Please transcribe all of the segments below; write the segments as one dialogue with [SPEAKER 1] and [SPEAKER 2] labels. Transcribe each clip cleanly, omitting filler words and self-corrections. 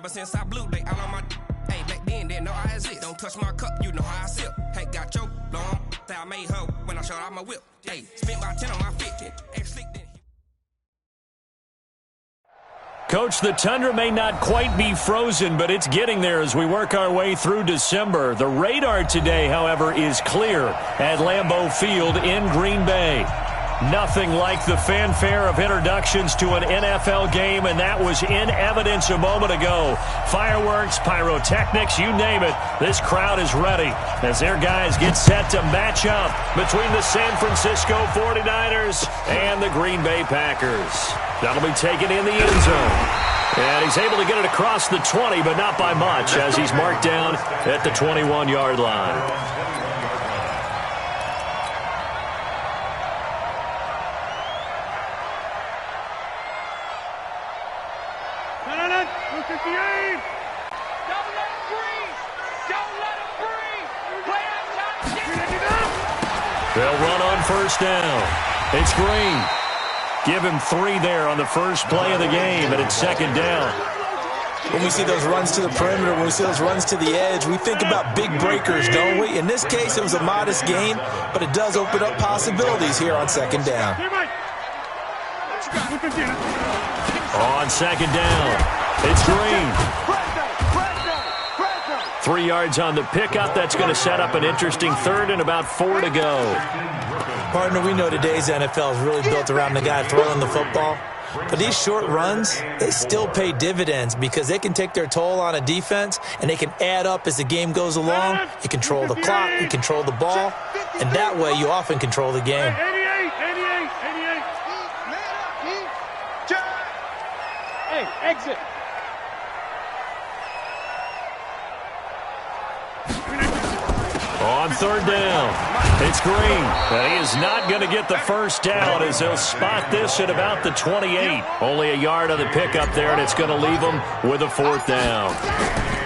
[SPEAKER 1] Ever since I blew, they all on my. Hey, back then, didn't know I exist. Don't touch my cup, you know how I sip. Hey, got your long. I made her when I showed out my whip. Hey, spent about 10 on my 50.
[SPEAKER 2] Coach, the tundra may not quite be frozen, but it's getting there as we work our way through December. The radar today, however, is clear at Lambeau Field in Green Bay. Nothing like the fanfare of introductions to an NFL game, and that was in evidence a moment ago. Fireworks, pyrotechnics, you name it. This crowd is ready as their guys get set to match up between the San Francisco 49ers and the Green Bay Packers. That'll be taken in the end zone. And he's able to get it across the 20, but not by much, as he's marked down at the 21-yard line. They'll run on first down. It's Green. Give him 3 there on the first play of the game, and it's second down.
[SPEAKER 3] When we see those runs to the perimeter, when we see those runs to the edge, we think about big breakers, don't we? In this case, it was a modest gain, but it does open up possibilities here on second down.
[SPEAKER 2] On second down, it's Green. 3 yards on the pickup. That's going to set up an interesting third and about 4 to go.
[SPEAKER 3] Partner, we know today's NFL is really built around the guy throwing the football. But these short runs, they still pay dividends because they can take their toll on a defense and they can add up as the game goes along. You control the clock, you control the ball, and that way you often control the game.
[SPEAKER 4] 88. Hey, exit.
[SPEAKER 2] On third down, it's Green. And he is not going to get the first down as they'll spot this at about the 28. Only a yard on the pickup there, and it's going to leave them with a fourth down.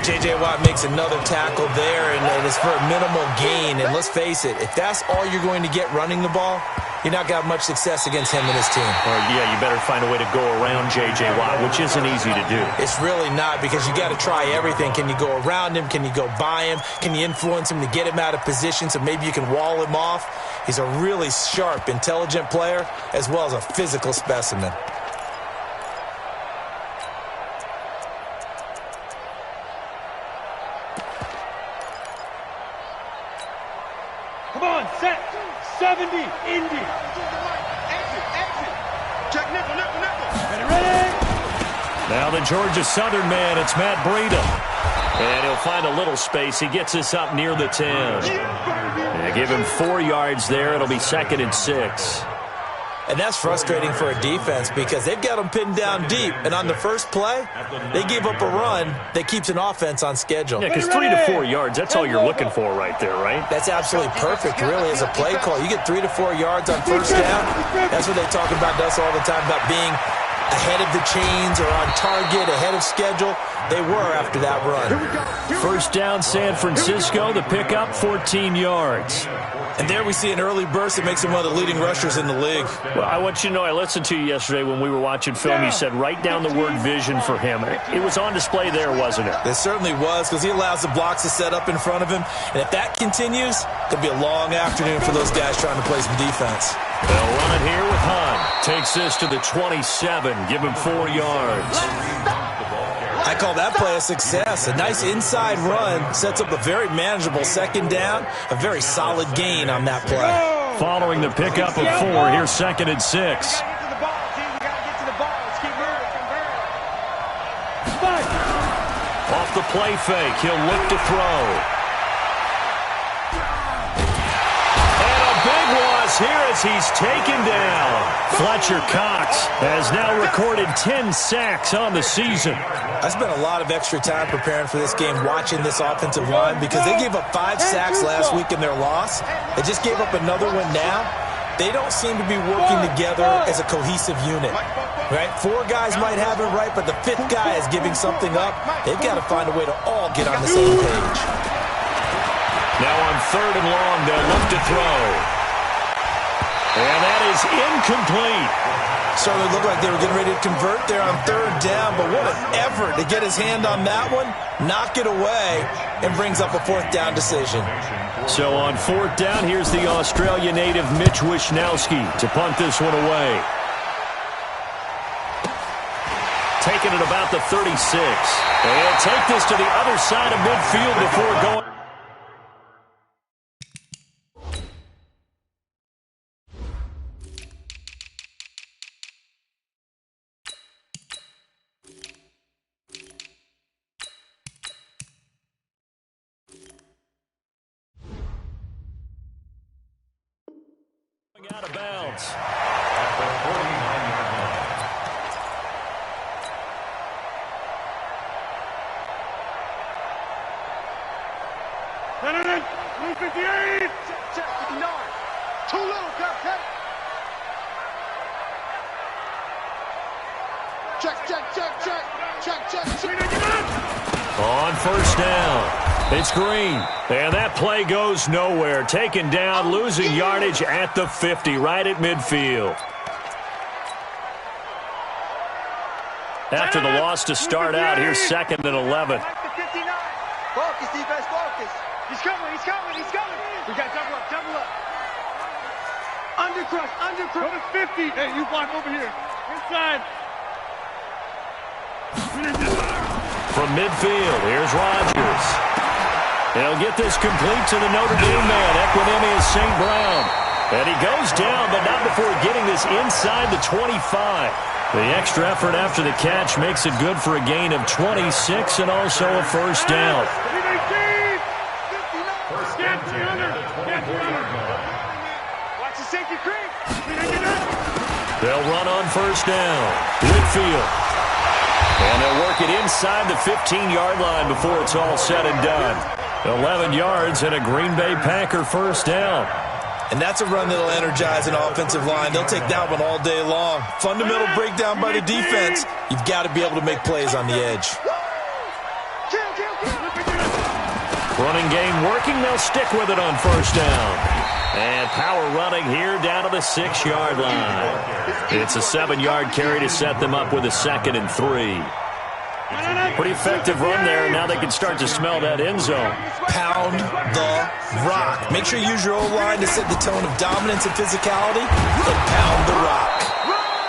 [SPEAKER 3] J.J. Watt makes another tackle there, and it's for a minimal gain. And let's face it, if that's all you're going to get running the ball, you're not going to have much success against him and his team.
[SPEAKER 2] Yeah, you better find a way to go around J.J. Watt, which isn't easy to do.
[SPEAKER 3] It's really not, because you got to try everything. Can you go around him? Can you go by him? Can you influence him to get him out of position so maybe you can wall him off? He's a really sharp, intelligent player as well as a physical specimen.
[SPEAKER 4] Come on, set. 70, Indy.
[SPEAKER 1] Check nickel.
[SPEAKER 4] Ready?
[SPEAKER 2] Now the Georgia Southern man, it's Matt Breida. And he'll find a little space. He gets us up near the 10. And give him 4 yards there. It'll be second and 6.
[SPEAKER 3] And that's frustrating for a defense because they've got them pinned down deep. And on the first play, they give up a run that keeps an offense on schedule.
[SPEAKER 2] Yeah, because 3 to 4 yards, that's all you're looking for right there, right?
[SPEAKER 3] That's absolutely perfect, really, as a play call. You get 3 to 4 yards on first down. That's what they talk about us all the time, about being ahead of the chains or on target, ahead of schedule. They were after that run.
[SPEAKER 2] First down, San Francisco. The pickup, 14 yards.
[SPEAKER 3] And there we see an early burst that makes him one of the leading rushers in the league.
[SPEAKER 2] Well, I want you to know, I listened to you yesterday when we were watching film. You said write down the word vision for him. It was on display there, wasn't it?
[SPEAKER 3] It certainly was, because he allows the blocks to set up in front of him. And if that continues, it'll be a long afternoon for those guys trying to play some defense.
[SPEAKER 2] They'll run it here with Hunt. Takes this to the 27. Give him 4 yards.
[SPEAKER 3] I call that play a success. A nice inside run sets up a very manageable second down. A very solid gain on that play.
[SPEAKER 2] Following the pickup of 4, here's second and 6. Off the play fake, he'll look to throw. Here as he's taken down. Fletcher Cox has now recorded 10 sacks on the season.
[SPEAKER 3] I spent a lot of extra time preparing for this game watching this offensive line because they gave up 5 sacks last week in their loss. They just gave up another one now. They don't seem to be working together as a cohesive unit. Right? 4 guys might have it right, but the 5th guy is giving something up. They've got to find a way to all get on the same page.
[SPEAKER 2] Now on 3rd and long, they'll look to throw. And that is incomplete.
[SPEAKER 3] Certainly looked like they were getting ready to convert there on third down, but what an effort to get his hand on that one, knock it away, and brings up a fourth down decision.
[SPEAKER 2] So on fourth down, here's the Australia native Mitch Wishnowski to punt this one away. Taking it about the 36. And take this to the other side of midfield before going. Out of bounds.
[SPEAKER 5] At the 49-yard line.
[SPEAKER 4] Blue 58. Check 59. Too little, Captain. Check.
[SPEAKER 2] On first down. It's Green, and that play goes nowhere. Taken down, losing yardage at the 50, right at midfield. After the loss to start out, here's 2nd and 11.
[SPEAKER 4] Focus, defense, focus. He's coming. We got double up. Undercrush. Go to 50. Hey, you block over here. Inside.
[SPEAKER 2] From midfield, here's Rodgers. He'll get this complete to the Notre Dame man, Equinemius St. Brown. And he goes down, but not before getting this inside the 25. The extra effort after the catch makes it good for a gain of 26 and also a first down.
[SPEAKER 4] Watch the safety creep.
[SPEAKER 2] They'll run on first down. Whitfield. And they'll work it inside the 15-yard line before it's all said and done. 11 yards and a Green Bay Packer first down.
[SPEAKER 3] And that's a run that'll energize an offensive line. They'll take that one all day long. Fundamental breakdown by the defense. You've got to be able to make plays on the edge.
[SPEAKER 2] Running game working. They'll stick with it on first down. And power running here down to the 6-yard line. It's a 7-yard carry to set them up with a 2nd and 3. Pretty effective run there. Now they can start to smell that end zone.
[SPEAKER 3] Pound the rock. Make sure you use your O-line to set the tone of dominance and physicality, and pound the rock.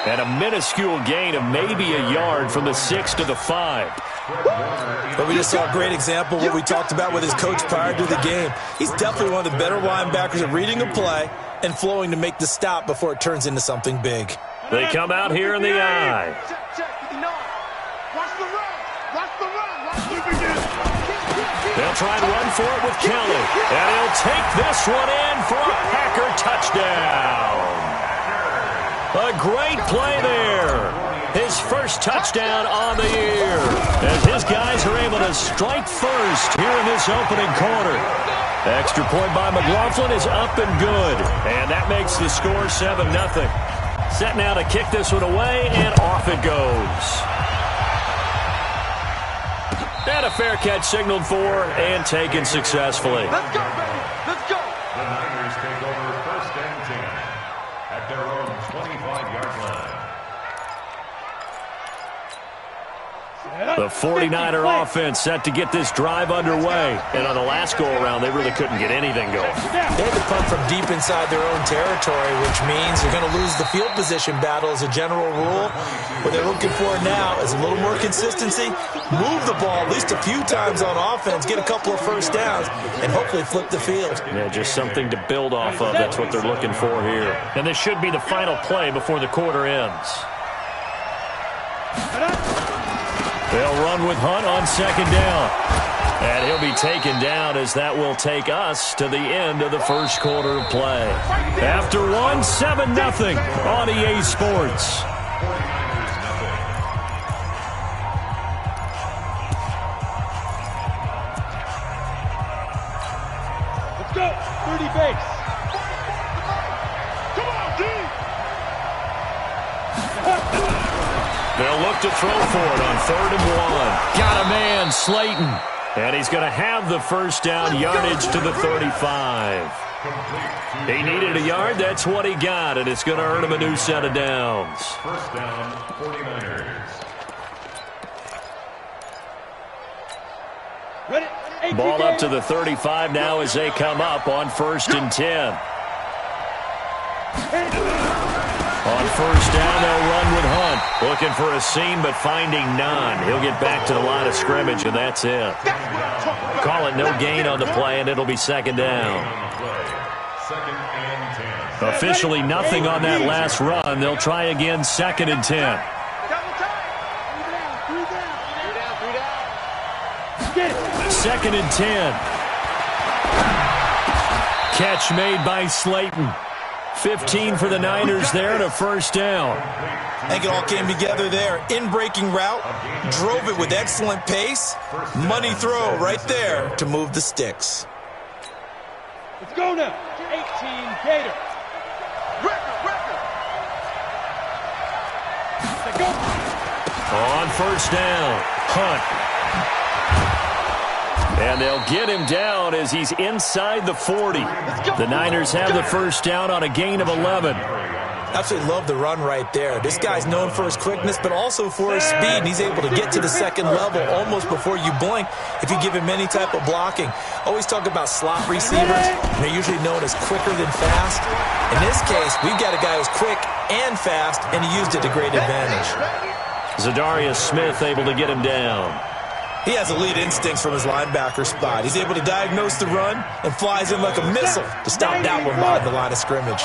[SPEAKER 2] And a minuscule gain of maybe a yard from the 6 to the 5.
[SPEAKER 3] But we just saw a great example of what we talked about with his coach prior to the game. He's definitely one of the better linebackers at reading a play and flowing to make the stop before it turns into something big.
[SPEAKER 2] They come out here in the eye. They'll try and run for it with Kelly. And he'll take this one in for a Packer touchdown. A great play there. His first touchdown on the year. As his guys are able to strike first here in this opening quarter. Extra point by McLaughlin is up and good. And that makes the score 7-0. Set now to kick this one away, and off it goes. And a fair catch signaled for and taken successfully.
[SPEAKER 4] Let's go, baby. Let's go.
[SPEAKER 5] The Niners take over 1st and 10 at their own 25-yard line.
[SPEAKER 2] The 49er offense set to get this drive underway. And on the last go-around, they really couldn't get anything going.
[SPEAKER 3] They had to punt from deep inside their own territory, which means they're going to lose the field position battle as a general rule. What they're looking for now is a little more consistency, move the ball at least a few times on offense, get a couple of first downs, and hopefully flip the field.
[SPEAKER 2] Yeah, just something to build off of. That's what they're looking for here. And this should be the final play before the quarter ends. They'll run with Hunt on 2nd down. And he'll be taken down as that will take us to the end of the first quarter of play. After one, 7-0 on EA Sports.
[SPEAKER 4] Let's go. 30 base. Come on, team.
[SPEAKER 2] They'll look to throw for it on 3rd and 1. Got a man, Slayton. And he's going to have the first down, yardage to the 35. He needed a yard. That's what he got, and it's going to earn him a new set of downs.
[SPEAKER 5] First down, 49ers.
[SPEAKER 2] Ball up to the 35 now as they come up on 1st and 10. On 1st down, they'll run with Hunt. Looking for a seam, but finding none. He'll get back to the line of scrimmage, and that's it. Call it no gain on the play, and it'll be 2nd down. Officially nothing on that last run. They'll try again, 2nd and 10. 2nd and 10. Catch made by Slayton. 15 for the Niners there and a first down.
[SPEAKER 3] I think it all came together there. In-breaking route, drove it with excellent pace. Money throw right there to move the sticks.
[SPEAKER 4] Let's go now. 18 Gator.
[SPEAKER 2] On 1st down, Hunt. And they'll get him down as he's inside the 40. The Niners have the first down on a gain of 11.
[SPEAKER 3] Absolutely love the run right there. This guy's known for his quickness, but also for his speed. And he's able to get to the 2nd level almost before you blink if you give him any type of blocking. Always talk about slot receivers. They're usually known as quicker than fast. In this case, we've got a guy who's quick and fast, and he used it to great advantage.
[SPEAKER 2] Zadarius Smith able to get him down.
[SPEAKER 3] He has elite instincts from his linebacker spot. He's able to diagnose the run and flies in like a missile to stop that one behind the line of scrimmage.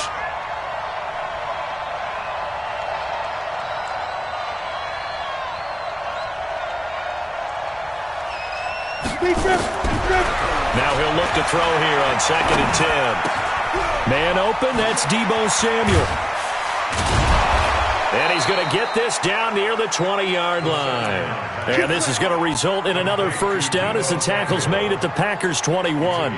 [SPEAKER 2] Now he'll look to throw here on 2nd and 10. Man open, that's Deebo Samuel. And he's going to get this down near the 20-yard line. And this is going to result in another first down as the tackle's made at the Packers' 21.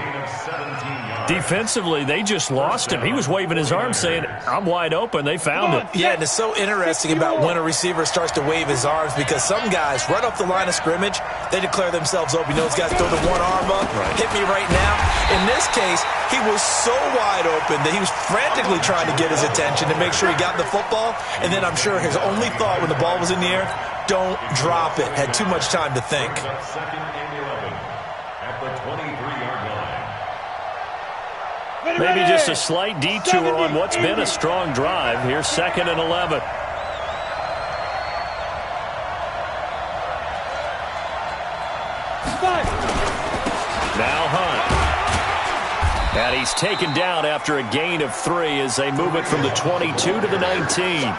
[SPEAKER 2] Defensively, they just lost him. He was waving his arms saying, I'm wide open. They found him.
[SPEAKER 3] Yeah, and it's so interesting about when a receiver starts to wave his arms because some guys, right off the line of scrimmage, they declare themselves open. You know, those guys throw the one arm up, hit me right now. In this case, he was so wide open that he was frantically trying to get his attention to make sure he got the football. And then I'm sure his only thought when the ball was in the air, don't drop it. Had too much time to think.
[SPEAKER 5] 2nd and 11 at the 23-yard line.
[SPEAKER 2] Maybe just a slight detour on what's been a strong drive. Here's 2nd and 11. Now Hunt. And he's taken down after a gain of 3 as they move it from the 22 to the 19.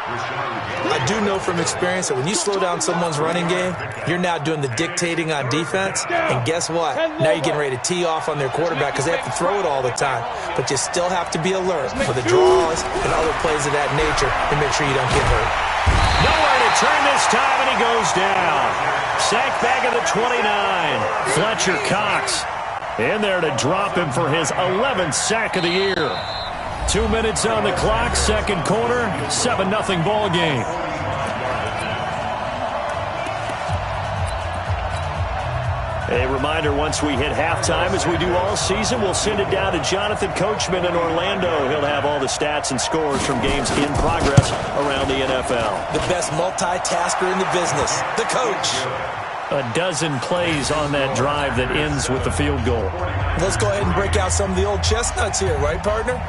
[SPEAKER 3] I do know from experience that when you slow down someone's running game, you're now doing the dictating on defense. And guess what? Now you're getting ready to tee off on their quarterback because they have to throw it all the time. But you still have to be alert for the draws and other plays of that nature to make sure you don't get hurt.
[SPEAKER 2] Nowhere to turn this time, and he goes down. Sack back at the 29. Fletcher Cox in there to drop him for his 11th sack of the year. 2 minutes on the clock, 2nd quarter, 7-0 ball game. A reminder, once we hit halftime, as we do all season, we'll send it down to Jonathan Coachman in Orlando. He'll have all the stats and scores from games in progress around the NFL.
[SPEAKER 3] The best multitasker in the business, the coach.
[SPEAKER 2] A dozen plays on that drive that ends with the field goal.
[SPEAKER 3] Let's go ahead and break out some of the old chestnuts here, right, partner?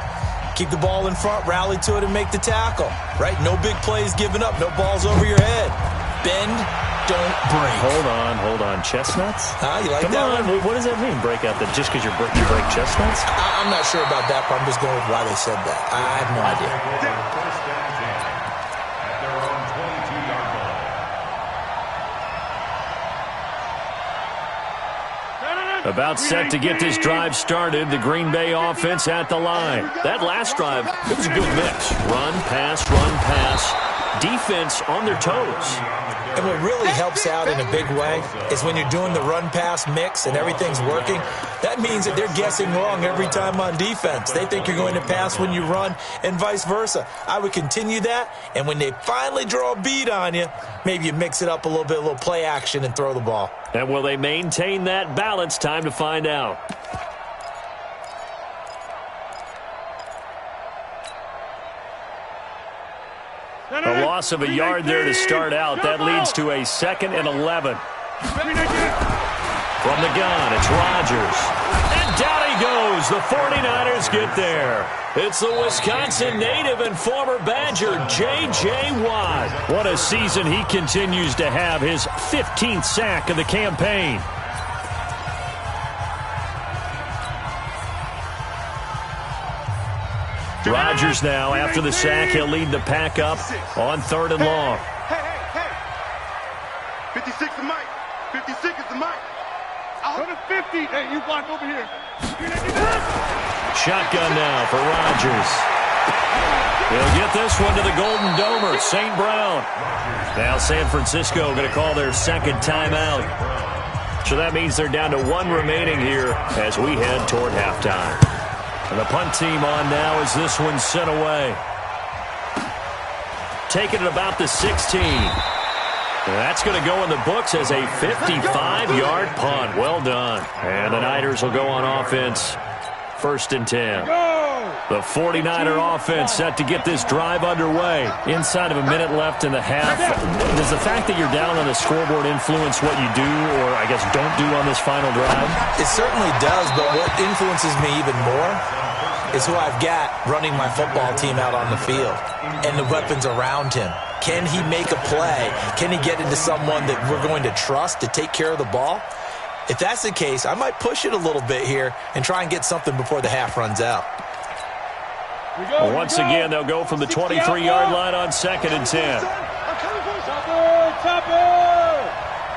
[SPEAKER 3] Keep the ball in front, rally to it, and make the tackle, right? No big plays given up, no balls over your head. Bend, don't break.
[SPEAKER 2] Hold on. Chestnuts?
[SPEAKER 3] You like
[SPEAKER 2] Come
[SPEAKER 3] that
[SPEAKER 2] on.
[SPEAKER 3] one?
[SPEAKER 2] What does that mean, break out? That just because you break chestnuts?
[SPEAKER 3] I'm not sure about that, but I'm just going with why they said that. I have no idea.
[SPEAKER 5] First and 10 at their own 22-yard line.
[SPEAKER 2] About set to get this drive started. The Green Bay offense at the line. That last drive, it was a good mix. Run, pass, defense on their toes.
[SPEAKER 3] And what really helps out in a big way is when you're doing the run-pass mix and everything's working, that means that they're guessing wrong every time on defense. They think you're going to pass when you run and vice versa. I would continue that, and when they finally draw a beat on you, maybe you mix it up a little bit, a little play action, and throw the ball.
[SPEAKER 2] And will they maintain that balance? Time to find out. A loss of a yard there to start out. That leads to a 2nd and 11. From the gun, it's Rodgers. And down he goes. The 49ers get there. It's the Wisconsin native and former Badger, J.J. Watt. What a season he continues to have, his 15th sack of the campaign. Rodgers now, after the sack, he'll lead the pack up on 3rd and long.
[SPEAKER 4] Hey. 56 is Mike. 56 is the Mike. Go to 50. Hey, you block over here.
[SPEAKER 2] Shotgun now for Rodgers. He'll get this one to the Golden Domer, St. Brown. Now San Francisco going to call their 2nd timeout. So that means they're down to 1 remaining here as we head toward halftime. And the punt team on now as this one's sent away. Taking it about the 16. That's going to go in the books as a 55-yard punt. Well done. And the Niners will go on offense. 1st and 10. The 49er offense set to get this drive underway. Inside of a minute left in the half. Does the fact that you're down on the scoreboard influence what you do or, I guess, don't do on this final drive?
[SPEAKER 3] It certainly does, but what influences me even more is who I've got running my football team out on the field and the weapons around him. Can he make a play? Can he get into someone that we're going to trust to take care of the ball? If that's the case, I might push it a little bit here and try and get something before the half runs out.
[SPEAKER 2] Well, once again, they'll go from the 23-yard line on 2nd and 10.
[SPEAKER 4] Topper!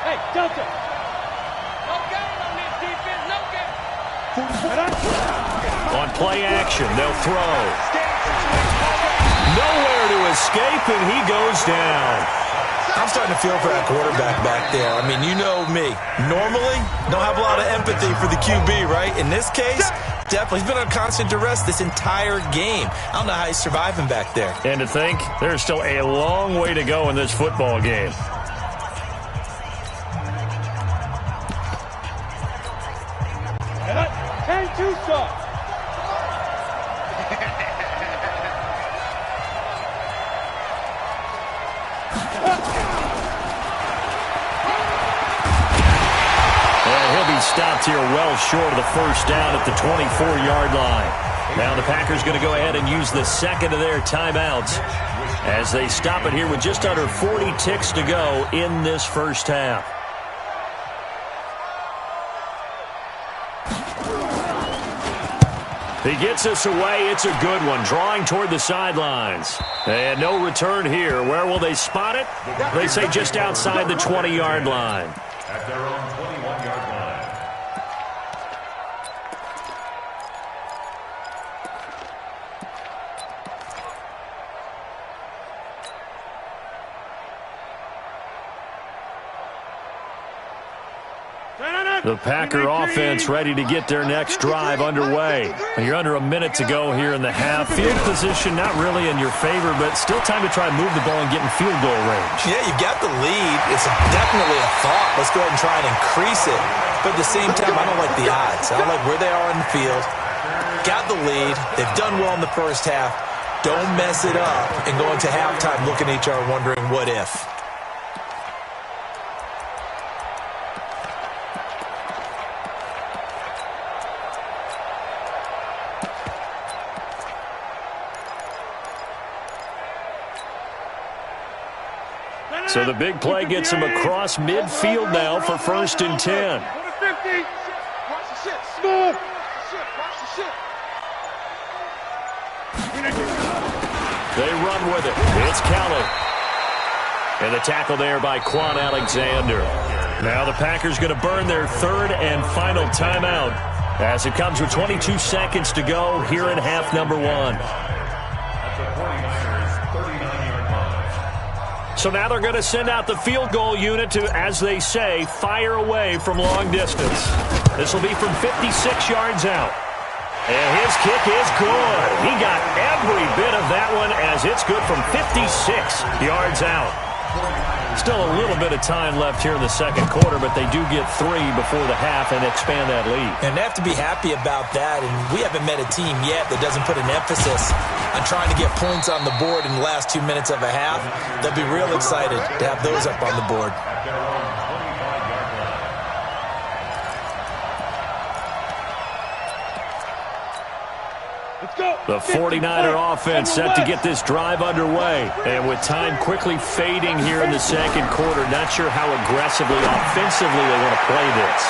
[SPEAKER 4] Hey, Delta!
[SPEAKER 6] No game on this defense, no game.
[SPEAKER 2] On play action, they'll throw. Nowhere to escape, and he goes down.
[SPEAKER 3] I'm starting to feel for that quarterback back there. I mean, you know me. Normally, don't have a lot of empathy for the QB, right? In this case, definitely. He's been under constant duress this entire game. I don't know how he's surviving back there.
[SPEAKER 2] And to think, there's still a long way to go in this football game. Stopped here well short of the 1st down at the 24-yard line. Now the Packers going to go ahead and use the 2nd of their timeouts as they stop it here with just under 40 ticks to go in this 1st half. He gets us away. It's a good one, drawing toward the sidelines. And no return here. Where will they spot it? They say just outside the 20-yard line.
[SPEAKER 5] At their own 21-yard line.
[SPEAKER 2] The Packer offense ready to get their next drive underway. You're under a minute to go here in the half. Field position not really in your favor, but still time to try and move the ball and get in field goal range.
[SPEAKER 3] Yeah, you've got the lead. It's definitely a thought. Let's go ahead and try and increase it. But at the same time, I don't like the odds. I don't like where they are in the field. Got the lead. They've done well in the 1st half. Don't mess it up and go into halftime looking at each other wondering what if.
[SPEAKER 2] So the big play gets him across midfield now for 1st and 10. They run with it. It's Kelly. And the tackle there by Quan Alexander. Now the Packers going to burn their 3rd and final timeout as it comes with 22 seconds to go here in half number 1.
[SPEAKER 5] At the 49ers' 39-yard line.
[SPEAKER 2] So now they're going to send out the field goal unit to, as they say, fire away from long distance. This will be from 56 yards out. And his kick is good. He got every bit of that one as it's good from 56 yards out. Still a little bit of time left here in the second quarter, but they do get 3 before the half and expand that lead.
[SPEAKER 3] And they have to be happy about that, and we haven't met a team yet that doesn't put an emphasis on trying to get points on the board in the last 2 minutes of a half. They'll be real excited to have those up on the board.
[SPEAKER 2] The 49er offense set to get this drive underway. And with time quickly fading here in the second quarter, not sure how aggressively, offensively they want to play this.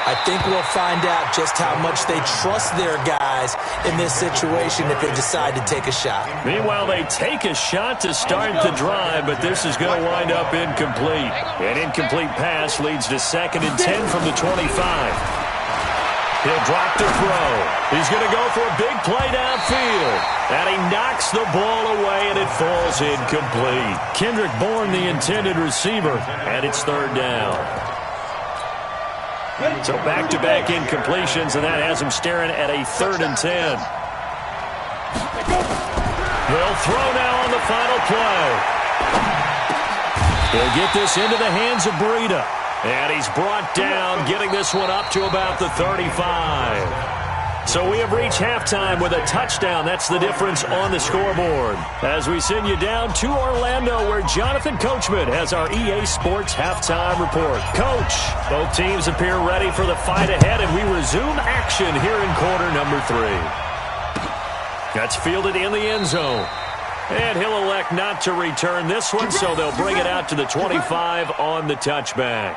[SPEAKER 3] I think we'll find out just how much they trust their guys in this situation if they decide to take a shot.
[SPEAKER 2] Meanwhile, they take a shot to start the drive, but this is going to wind up incomplete. An incomplete pass leads to 2nd and 10 from the 25. He'll drop to throw. He's going to go for a big play downfield. And he knocks the ball away, and it falls incomplete. Kendrick Bourne, the intended receiver, and it's 3rd down. So back-to-back incompletions, and that has him staring at a 3rd and 10. They'll throw now on the final play. He'll get this into the hands of Breida. And he's brought down, getting this one up to about the 35. So we have reached halftime with a touchdown. That's the difference on the scoreboard. As we send you down to Orlando, where Jonathan Coachman has our EA Sports halftime report. Coach, both teams appear ready for the fight ahead, and we resume action here in quarter number 3. That's fielded in the end zone. And he'll elect not to return this one, so they'll bring it out to the 25 on the touchback.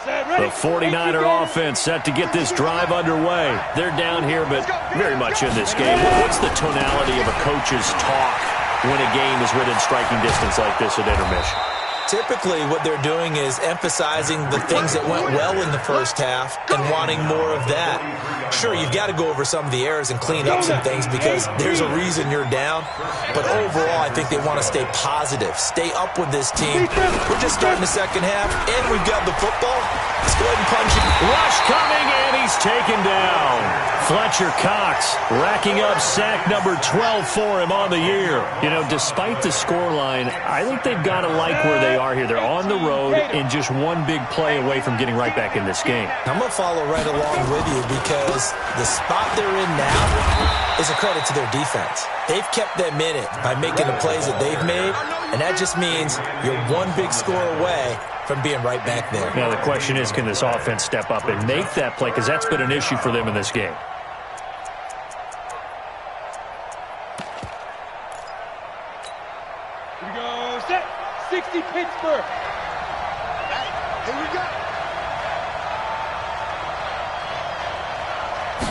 [SPEAKER 2] The 49er offense set to get this drive underway. They're down here, but very much in this game. What's the tonality of a coach's talk when a game is within striking distance like this at intermission?
[SPEAKER 3] Typically, what they're doing is emphasizing the things that went well in the first half and wanting more of that. Sure, you've got to go over some of the errors and clean up some things because there's a reason you're down. But overall, I think they want to stay positive, stay up with this team. We're just starting the second half, and we've got the football. Let's go ahead and punch it.
[SPEAKER 2] Rush coming, and he's taken down. Fletcher Cox racking up sack number 12 for him on the year. You know, despite the scoreline, I think they've got to like where they are here. They're on the road and just one big play away from getting right back in this game.
[SPEAKER 3] I'm going to follow right along with you because the spot they're in now is a credit to their defense. They've kept them in it by making the plays that they've made, and that just means you're one big score away from being right back there.
[SPEAKER 2] Now the question is, can this offense step up and make that play? Because that's been an issue for them in this game.
[SPEAKER 6] Here we go. Set. 60 Pittsburgh.
[SPEAKER 4] Hey, here we go.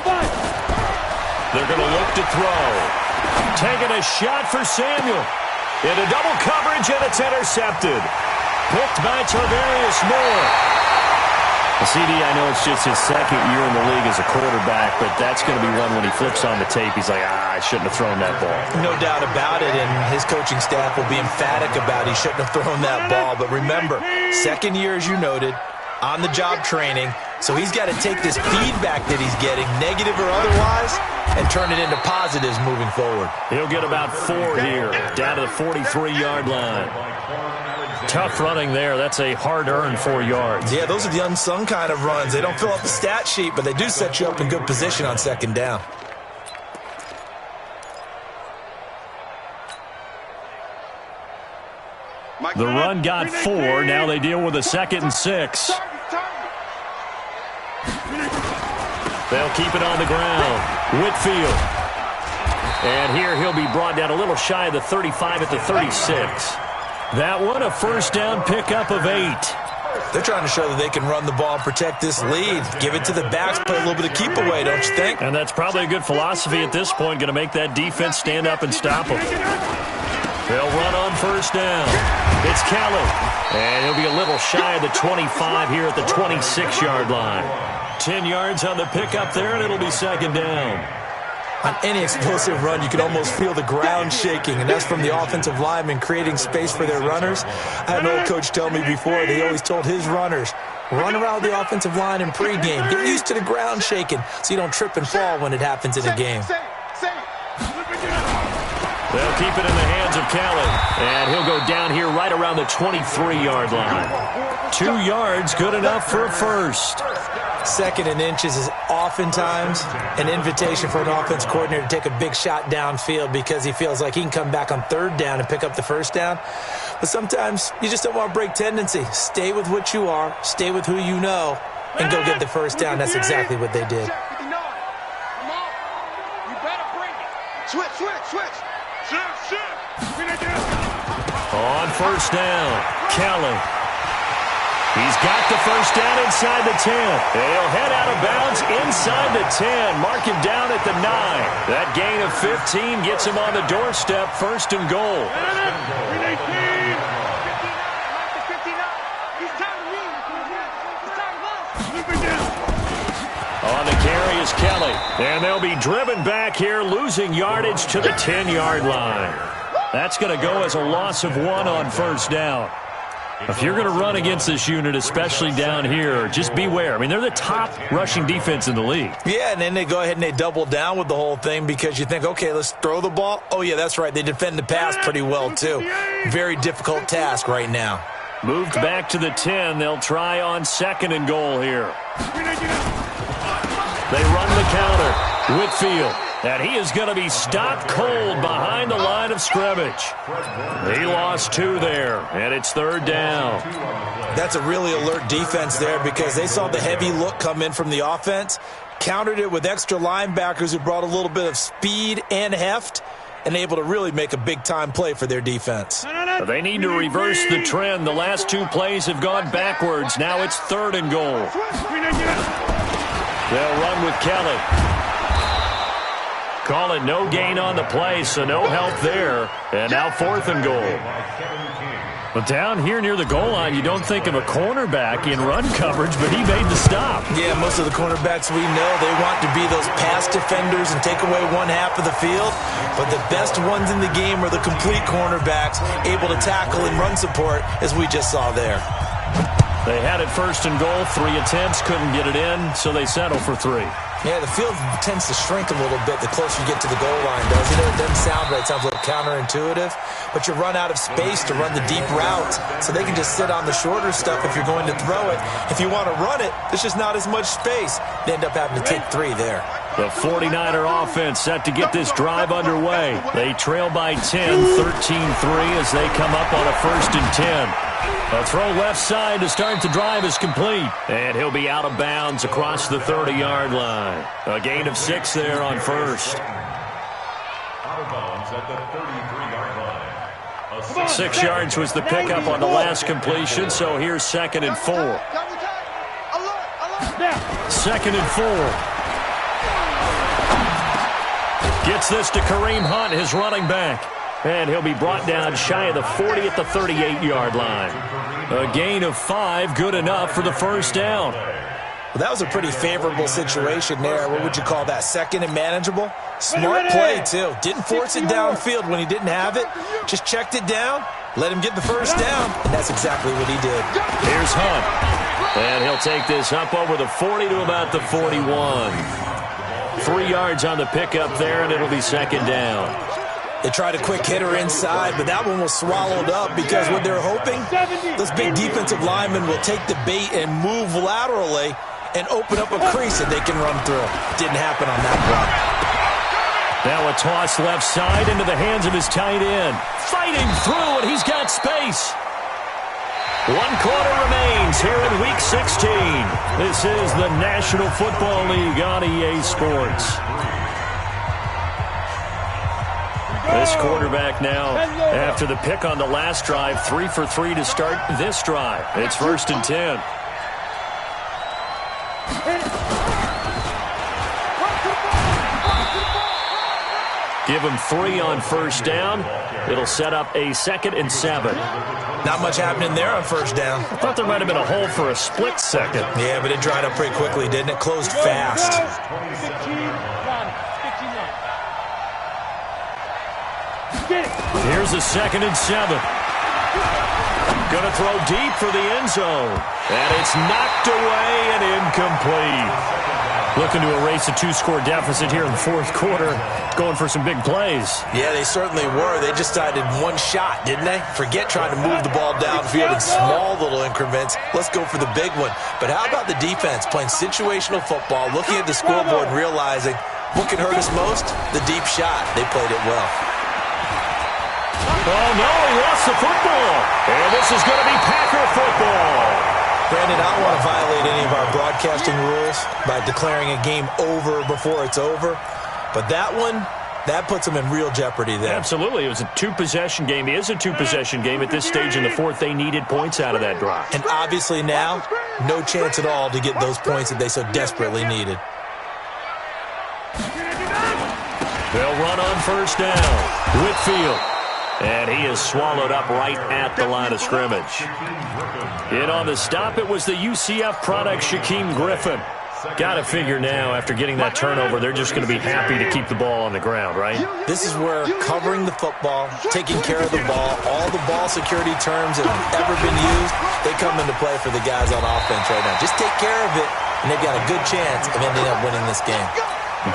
[SPEAKER 6] Five.
[SPEAKER 2] They're going to look to throw. Taking a shot for Samuel. Into double coverage, and it's intercepted. Picked by Tarvarius Moore. CD, I know it's just his second year in the league as a quarterback, but that's going to be one when he flips on the tape. He's like, I shouldn't have thrown that ball.
[SPEAKER 3] No doubt about it, and his coaching staff will be emphatic about he shouldn't have thrown that ball. But remember, second year, as you noted, on-the-job training, so he's got to take this feedback that he's getting, negative or otherwise, and turn it into positives moving forward.
[SPEAKER 2] He'll get about 4 here, down to the 43-yard line. Tough running there. That's a hard-earned 4 yards.
[SPEAKER 3] Yeah, those are the unsung kind of runs. They don't fill up the stat sheet, but they do set you up in good position on second down.
[SPEAKER 2] The run got 4. Now they deal with a 2nd and 6. They'll keep it on the ground. Whitfield. And here he'll be brought down a little shy of the 35 at the 36. That one, a first down pickup of 8.
[SPEAKER 3] They're trying to show that they can run the ball and protect this lead. Give it to the backs, play a little bit of keep away, don't you think?
[SPEAKER 2] And that's probably a good philosophy at this point, going to make that defense stand up and stop them. They'll run on first down. It's Kelly. And he'll be a little shy of the 25 here at the 26-yard line. 10 yards on the pickup there, and it'll be second down.
[SPEAKER 3] On any explosive run, you can almost feel the ground shaking, and that's from the offensive linemen creating space for their runners. I had an old coach tell me before, he always told his runners, run around the offensive line in pregame. Get used to the ground shaking so you don't trip and fall when it happens in a game.
[SPEAKER 2] They'll keep it in the hands of Kelly, and he'll go down here right around the 23-yard line. 2 yards, good enough for a first.
[SPEAKER 3] Second and inches is oftentimes an invitation for an offense coordinator to take a big shot downfield because he feels like he can come back on third down and pick up the first down. But sometimes you just don't want to break tendency. Stay with what you are, stay with who you know, and go get the first down. That's exactly what they did.
[SPEAKER 4] Switch.
[SPEAKER 2] On first down, Kelly. He's got the first down inside the 10. He'll head out of bounds inside the 10. Mark him down at the 9. That gain of 15 gets him on the doorstep, first and goal. On the carry is Kelly. And they'll be driven back here, losing yardage to the 10-yard line. That's going to go as a loss of 1 on first down. If you're going to run against this unit, especially down here, just beware. I mean, they're the top rushing defense in the league.
[SPEAKER 3] Yeah, and then they go ahead and they double down with the whole thing because you think, okay, let's throw the ball. Oh, yeah, that's right. They defend the pass pretty well, too. Very difficult task right now.
[SPEAKER 2] Moved back to the 10. They'll try on second and goal here. They run the counter. Whitfield. And he is going to be stopped cold behind the line of scrimmage. He lost 2 there, and it's third down.
[SPEAKER 3] That's a really alert defense there because they saw the heavy look come in from the offense, countered it with extra linebackers who brought a little bit of speed and heft, and able to really make a big-time play for their defense.
[SPEAKER 2] They need to reverse the trend. The last 2 plays have gone backwards. Now it's third and goal. They'll run with Kelly. Call it no gain on the play, so no help there. And now fourth and goal. But down here near the goal line, you don't think of a cornerback in run coverage, but he made the stop.
[SPEAKER 3] Yeah, most of the cornerbacks we know, they want to be those pass defenders and take away one half of the field. But the best ones in the game are the complete cornerbacks, able to tackle and run support, as we just saw there.
[SPEAKER 2] They had it first and goal, 3 attempts, couldn't get it in, so they settle for 3.
[SPEAKER 3] Yeah, the field tends to shrink a little bit the closer you get to the goal line, doesn't it? It doesn't sound right. It sounds a little counterintuitive. But you run out of space to run the deep routes, so they can just sit on the shorter stuff if you're going to throw it. If you want to run it, there's just not as much space. They end up having to take 3 there.
[SPEAKER 2] The 49er offense set to get this drive underway. They trail by 10, 13-3 as they come up on a first and 10. A throw left side to start the drive is complete. And he'll be out of bounds across the 30-yard line. A gain of 6 there on first.
[SPEAKER 5] Out of bounds at the 33-yard line.
[SPEAKER 2] 6 yards was the pickup on the last completion, so here's second and 4. Second and 4. Gets this to Kareem Hunt, his running back. And he'll be brought down shy of the 40 at the 38-yard line. A gain of 5, good enough for the first down.
[SPEAKER 3] Well, that was a pretty favorable situation there. What would you call that? Second and manageable? Smart play, too. Didn't force it downfield when he didn't have it. Just checked it down, let him get the first down, and that's exactly what he did.
[SPEAKER 2] Here's Hunt. And he'll take this up over the 40 to about the 41. 3 yards on the pickup there, and it'll be second down.
[SPEAKER 3] They tried a quick hitter inside, but that one was swallowed up because what they're hoping, those big defensive linemen will take the bait and move laterally and open up a crease that they can run through. Didn't happen on that run.
[SPEAKER 2] Now a toss left side into the hands of his tight end. Fighting through, and he's got space. 1 quarter remains here in Week 16. This is the National Football League on EA Sports. This quarterback now, after the pick on the last drive, 3 for 3 to start this drive. It's first and 10. Give him 3 on first down. It'll set up a 2nd and 7.
[SPEAKER 3] Not much happening there on first down.
[SPEAKER 2] I thought there might have been a hole for a split second.
[SPEAKER 3] Yeah, but it dried up pretty quickly, didn't it? Closed fast.
[SPEAKER 6] 15.
[SPEAKER 2] Here's a 2nd and 7. Going to throw deep for the end zone. And it's knocked away and incomplete. Looking to erase a 2-score deficit here in the 4th quarter. Going for some big plays.
[SPEAKER 3] Yeah, they certainly were. They just decided one shot, didn't they? Forget trying to move the ball downfield in small little increments. Let's go for the big one. But how about the defense playing situational football, looking at the scoreboard and realizing what can hurt us most? The deep shot. They played it well.
[SPEAKER 2] Oh, no, he lost the football. And this is going to be Packer football.
[SPEAKER 3] Brandon, I don't want to violate any of our broadcasting rules by declaring a game over before it's over. But that one, that puts them in real jeopardy there.
[SPEAKER 2] Absolutely. It was a 2-possession game. It is a 2-possession game at this stage in the 4th. They needed points out of that drive.
[SPEAKER 3] And obviously now, no chance at all to get those points that they so desperately needed.
[SPEAKER 2] They'll run on first down. Whitfield. And he is swallowed up right at the line of scrimmage. In on the stop, it was the UCF product, Shaquem Griffin. Got to figure now, after getting that turnover, they're just going to be happy to keep the ball on the ground, right?
[SPEAKER 3] This is where covering the football, taking care of the ball, all the ball security terms that have ever been used, they come into play for the guys on offense right now. Just take care of it, and they've got a good chance of ending up winning this game.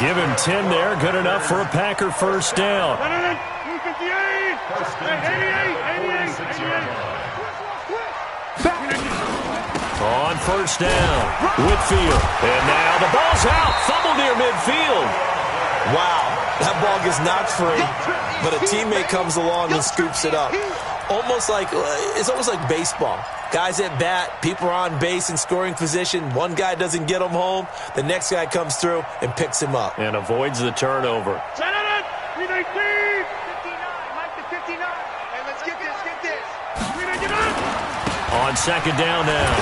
[SPEAKER 2] Give him 10 there. Good enough for a Packer first down.
[SPEAKER 6] 88.
[SPEAKER 2] On first down, Whitfield. And now the ball's out. Fumble near midfield.
[SPEAKER 3] Wow, that ball gets knocked free, but a teammate comes along and scoops it up. It's almost like baseball. Guys at bat, people are on base in scoring position. One guy doesn't get him home. The next guy comes through and picks him up.
[SPEAKER 2] And avoids the turnover. On second down now,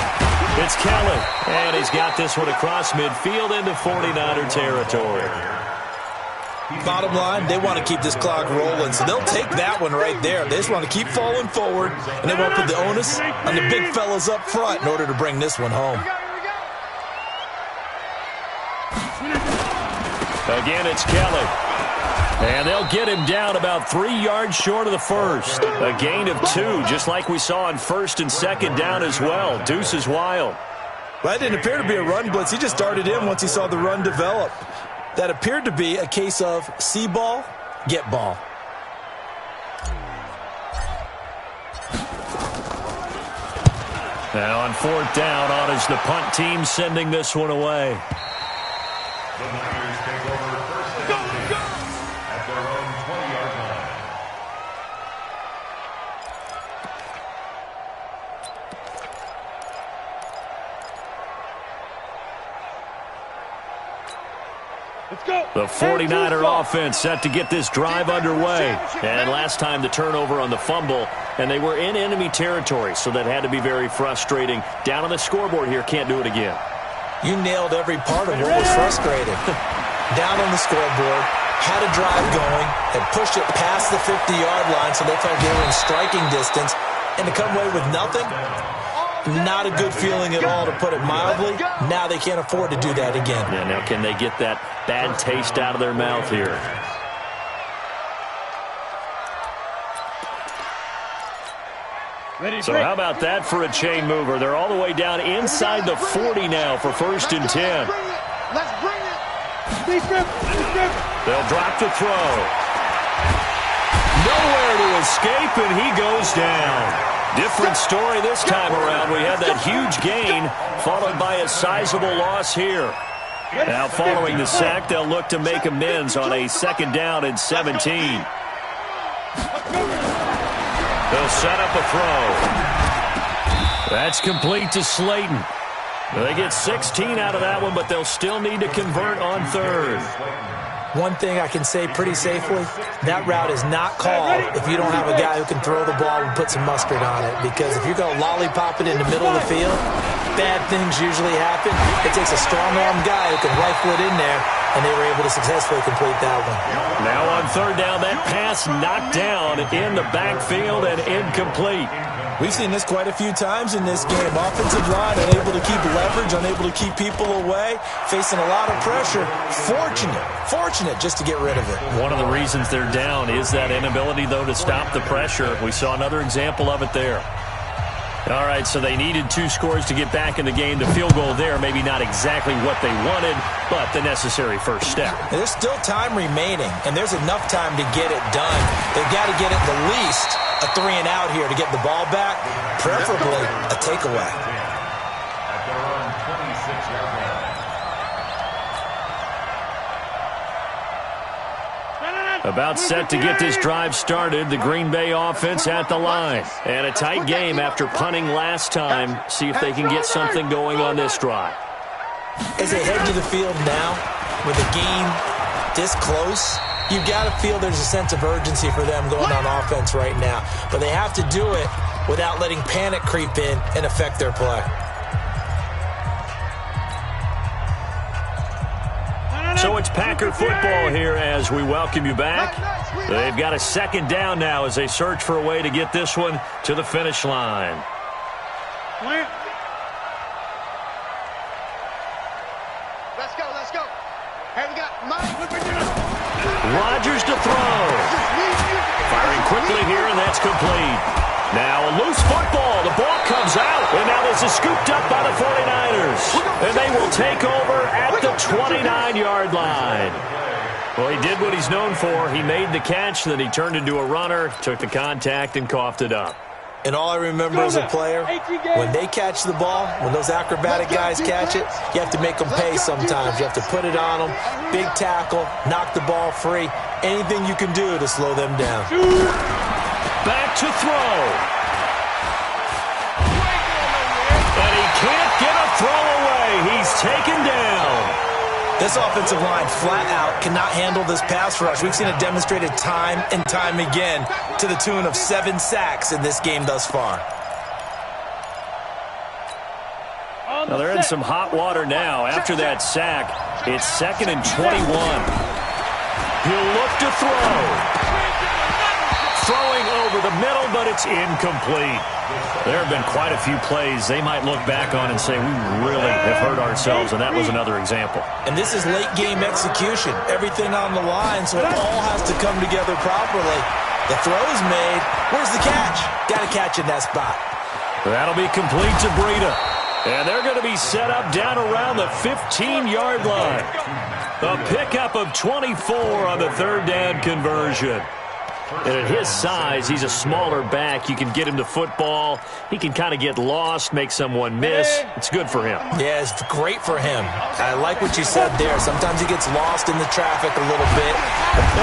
[SPEAKER 2] it's Kelly. And he's got this one across midfield into 49er territory.
[SPEAKER 3] Bottom line, they want to keep this clock rolling, so they'll take that one right there. They just want to keep falling forward, and they want to put the onus on the big fellas up front in order to bring this one home.
[SPEAKER 2] Again, it's Kelly. And they'll get him down about 3 yards short of the first. A gain of 2, just like we saw on first and second down as well. Deuce is wild.
[SPEAKER 3] Well, that didn't appear to be a run blitz. He just darted in once he saw the run develop. That appeared to be a case of see ball, get ball.
[SPEAKER 2] Now on fourth down, on is the punt team sending this one away.
[SPEAKER 5] The Niners take over first and 10 at their own 20-yard line.
[SPEAKER 6] Let's go.
[SPEAKER 2] The 49er offense set to get this drive underway. And last time the turnover on the fumble, and they were in enemy territory, so that had to be very frustrating. Down on the scoreboard here, can't do it again.
[SPEAKER 3] You nailed every part of what was frustrating. Down on the scoreboard, had a drive going, had pushed it past the 50-yard line so they felt they were in striking distance, and to come away with nothing, not a good feeling at all, to put it mildly. Now they can't afford to do that again.
[SPEAKER 2] Yeah, now can they get that bad taste out of their mouth here? So how about that for a chain mover? They're all the way down inside the 40 now for first and 10.
[SPEAKER 6] Let's bring it.
[SPEAKER 2] They'll drop the throw. Nowhere to escape, and he goes down. Different story this time around. We had that huge gain followed by a sizable loss here. Now following the sack, they'll look to make amends on a second down and 17. They'll set up a throw. That's complete to Slayton. They get 16 out of that one, but they'll still need to convert on third.
[SPEAKER 3] One thing I can say pretty safely, that route is not called if you don't have a guy who can throw the ball and put some mustard on it. Because if you're going to lollipop it in the middle of the field, bad things usually happen. It takes a strong-armed guy who can rifle it in there and they were able to successfully complete that one.
[SPEAKER 2] Now on third down, that pass knocked down in the backfield and incomplete.
[SPEAKER 3] We've seen this quite a few times in this game. Offensive line unable to keep leverage, unable to keep people away, facing a lot of pressure. Fortunate just to get rid of it.
[SPEAKER 2] One of the reasons they're down is that inability, though, to stop the pressure. We saw another example of it there. All right, so they needed 2 scores to get back in the game. The field goal there, maybe not exactly what they wanted, but the necessary first step.
[SPEAKER 3] There's still time remaining, and there's enough time to get it done. They've got to get at the least a 3-and-out here to get the ball back, preferably a takeaway.
[SPEAKER 5] At their own 26-yard line.
[SPEAKER 2] About set to get this drive started. The Green Bay offense at the line. And a tight game after punting last time. See if they can get something going on this drive.
[SPEAKER 3] As they head to the field now, with a game this close, you've got to feel there's a sense of urgency for them going on offense right now. But they have to do it without letting panic creep in and affect their play.
[SPEAKER 2] So it's Packer football here as we welcome you back. They've got a second down now as they search for a way to get this one to the finish line.
[SPEAKER 6] Let's go. Hey, we got Mike.
[SPEAKER 2] Rodgers to throw. Firing quickly here, and that's complete. Now a loose football. The ball comes out, and now this is scooped up by the 49ers. And they will take over at the 29-yard line. Well, he did what he's known for. He made the catch, then he turned into a runner, took the contact, and coughed it up.
[SPEAKER 3] And all I remember as a player, when they catch the ball, when those acrobatic guys catch it, you have to make them pay sometimes. You have to put it on them, big tackle, knock the ball free, anything you can do to slow them down.
[SPEAKER 2] Back to throw. And he can't get a throw away. He's taken down.
[SPEAKER 3] This offensive line flat out cannot handle this pass rush. We've seen it demonstrated time and time again to the tune of 7 sacks in this game thus far.
[SPEAKER 2] Now they're in some hot water now. After that sack, it's 2nd and 21. He'll look to throw. Throwing over the middle, but it's incomplete. There have been quite a few plays they might look back on and say, we really have hurt ourselves, and that was another example.
[SPEAKER 3] And this is late-game execution. Everything on the line, so it all has to come together properly. The throw's made. Where's the catch? Got to catch in that spot.
[SPEAKER 2] That'll be complete to Breida. And they're going to be set up down around the 15-yard line. A pickup of 24 on the third down conversion. And at his size, he's a smaller back. You can get him to football. He can kind of get lost, make someone miss. It's good for him.
[SPEAKER 3] Yeah, it's great for him. I like what you said there. Sometimes he gets lost in the traffic a little bit.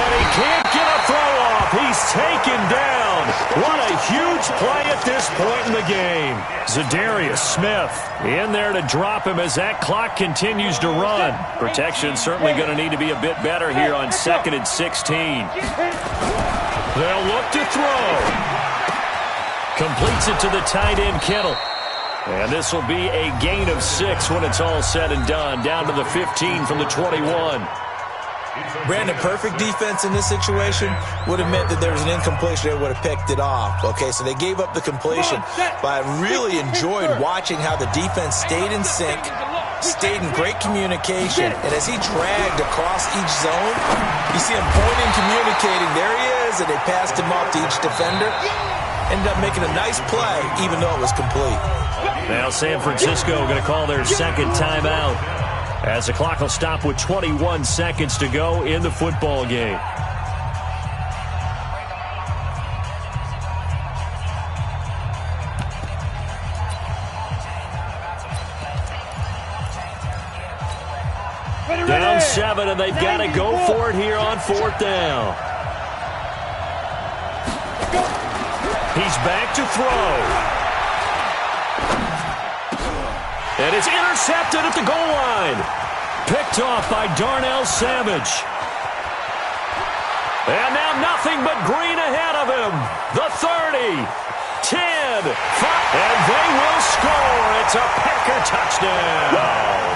[SPEAKER 2] And he can't get a throw off. He's taken down. What a huge play at this point in the game. Za'Darius Smith in there to drop him as that clock continues to run. Protection certainly going to need to be a bit better here on 2nd and 16. They'll look to throw. Completes it to the tight end, Kittle. And this will be a gain of 6 when it's all said and done. Down to the 15 from the 21.
[SPEAKER 3] Brandon, perfect defense in this situation would have meant that there was an incompletion. They would have picked it off. Okay, so they gave up the completion. But I really enjoyed watching how the defense stayed in sync, stayed in great communication. And as he dragged across each zone, you see him pointing, communicating. There he is, and they passed him off to each defender. Ended up making a nice play, even though it was complete.
[SPEAKER 2] Now San Francisco going to call their second timeout, as the clock will stop with 21 seconds to go in the football game. Down 7, and they've got to go for it here on 4th down. He's back to throw. And it's intercepted at the goal line. Picked off by Darnell Savage. And now nothing but green ahead of him. The 30, 10, 5, and they will score. It's a Packer touchdown.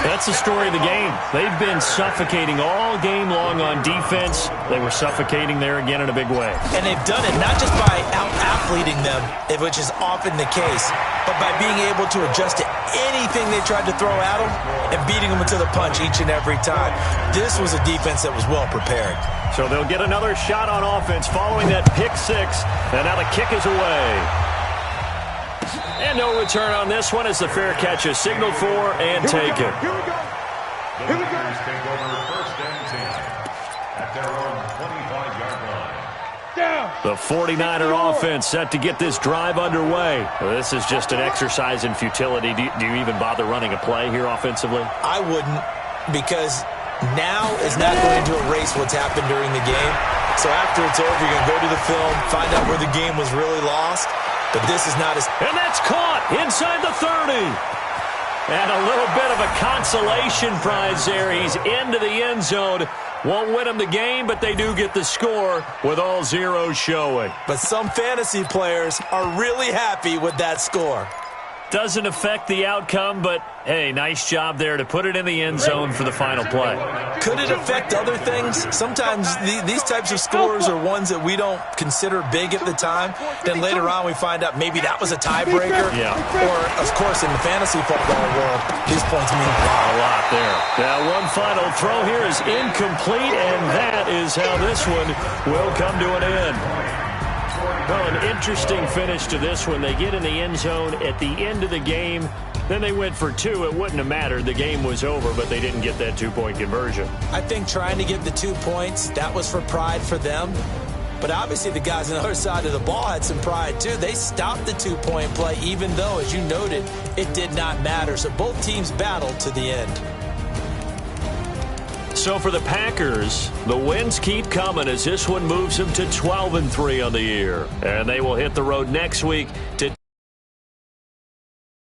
[SPEAKER 2] That's the story of the game. They've been suffocating all game long on defense. They were suffocating there again in a big way.
[SPEAKER 3] And they've done it not just by out-athleting them, which is often the case, but by being able to adjust to anything they tried to throw at them and beating them to the punch each and every time. This was a defense that was well prepared.
[SPEAKER 2] So they'll get another shot on offense following that pick six. And now the kick is away. And no return on this one as the fair catch is signaled for and taken.
[SPEAKER 4] Here we go.
[SPEAKER 5] The Packers take over first and 10 at their own 25-yard line.
[SPEAKER 2] The 49er offense set to get this drive underway. Well, this is just an exercise in futility. Do you even bother running a play here offensively?
[SPEAKER 3] I wouldn't, because now is not going to erase what's happened during the game. So after it's over, you're going to go to the film, find out where the game was really lost. But this is not as...
[SPEAKER 2] And that's caught inside the 30. And a little bit of a consolation prize there. He's into the end zone. Won't win them the game, but they do get the score with all zeros showing.
[SPEAKER 3] But some fantasy players are really happy with that score.
[SPEAKER 2] Doesn't affect the outcome, but, hey, nice job there to put it in the end zone for the final play.
[SPEAKER 3] Could it affect other things? Sometimes these types of scores are ones that we don't consider big at the time. Then later on we find out maybe that was a tiebreaker.
[SPEAKER 2] Yeah.
[SPEAKER 3] Or, of course, in the fantasy football world, these points mean a lot
[SPEAKER 2] there. Now one final throw here is incomplete, and that is how this one will come to an end. Well, an interesting finish to this one. They get in the end zone at the end of the game. Then they went for two. It wouldn't have mattered. The game was over, but they didn't get that two-point conversion.
[SPEAKER 3] I think trying to get the 2 points, that was for pride for them. But obviously the guys on the other side of the ball had some pride too. They stopped the two-point play, even though, as you noted, it did not matter. So both teams battled to the end.
[SPEAKER 2] So for the Packers, the wins keep coming as this one moves them to 12-3 on the year. And they will hit the road next week to